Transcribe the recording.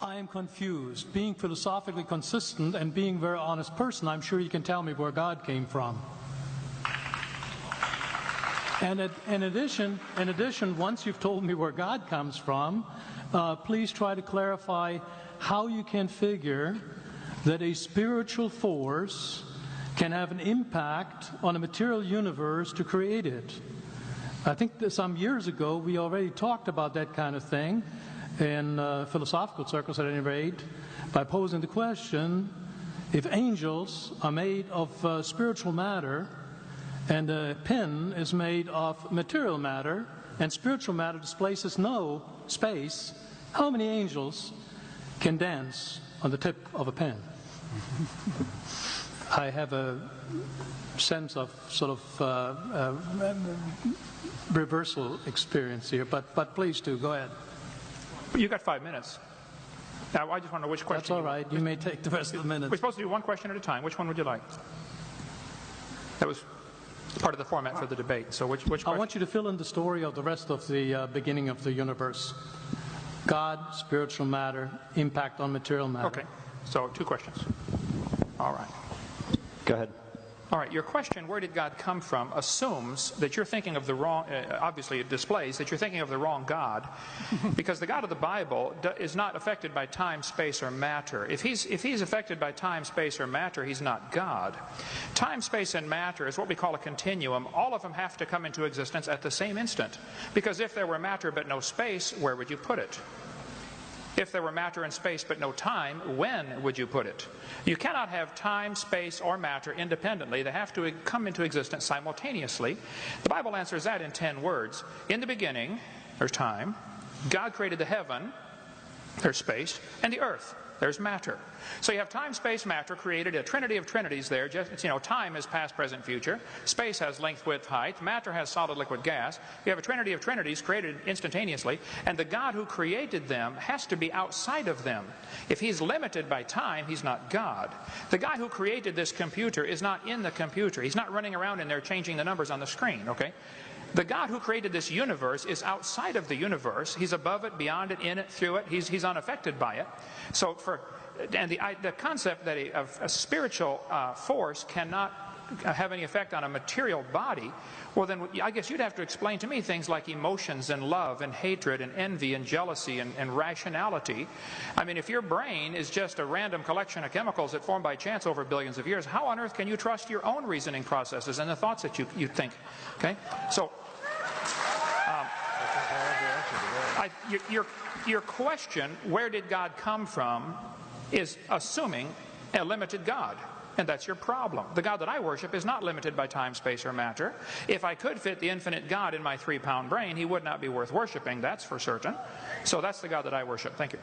I am confused. Being philosophically consistent and being a very honest person, I'm sure you can tell me where God came from. And in addition, once you've told me where God comes from, please try to clarify how you can figure that a spiritual force can have an impact on a material universe to create it. I think that some years ago we already talked about that kind of thing in philosophical circles at any rate, by posing the question, if angels are made of spiritual matter and a pen is made of material matter and spiritual matter displaces no space, how many angels can dance on the tip of a pen? I have a sense of sort of reversal experience here, but please do, go ahead. You got 5 minutes. Now, I just want to know which question. That's all right. You may take the rest of the minutes. We're supposed to do one question at a time. Which one would you like? That was part of the format for the debate. So which question? I want you to fill in the story of the rest of the beginning of the universe. God, spiritual matter, impact on material matter. Okay. So 2 questions. All right. Go ahead. All right, your question, where did God come from, assumes that you're thinking of the wrong, obviously it displays that you're thinking of the wrong God, because the God of the Bible is not affected by time, space, or matter. If he's affected by time, space, or matter, he's not God. Time, space, and matter is what we call a continuum. All of them have to come into existence at the same instant, because if there were matter but no space, where would you put it? If there were matter and space but no time, when would you put it? You cannot have time, space, or matter independently. They have to come into existence simultaneously. The Bible answers that in 10 words. In the beginning, there's time. God created the heaven, there's space, and the earth, there's matter. So you have time, space, matter created, a trinity of trinities there. Just, time is past, present, future. Space has length, width, height. Matter has solid, liquid, gas. You have a trinity of trinities created instantaneously. And the God who created them has to be outside of them. If he's limited by time, he's not God. The guy who created this computer is not in the computer. He's not running around in there changing the numbers on the screen, okay? The God who created this universe is outside of the universe. He's above it, beyond it, in it, through it. He's unaffected by it. So the concept that a spiritual force cannot have any effect on a material body, well then I guess you'd have to explain to me things like emotions and love and hatred and envy and jealousy and rationality. I mean, if your brain is just a random collection of chemicals that formed by chance over billions of years, how on earth can you trust your own reasoning processes and the thoughts that you think? Okay, so your question, where did God come from, is assuming a limited God. And that's your problem. The God that I worship is not limited by time, space, or matter. If I could fit the infinite God in my 3-pound brain, he would not be worth worshiping, that's for certain. So that's the God that I worship. Thank you.